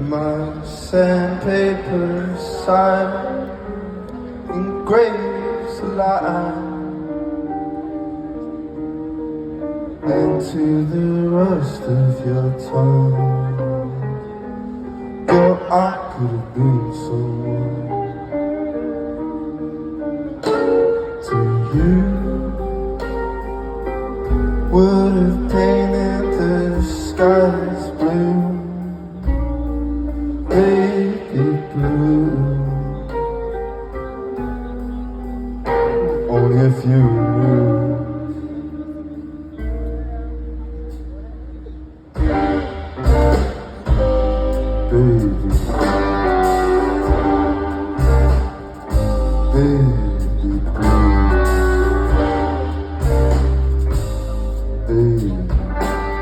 My sandpaper side engraves a line, and to the rest of your tongue, girl, I could have been someone. To you, would have painted the skies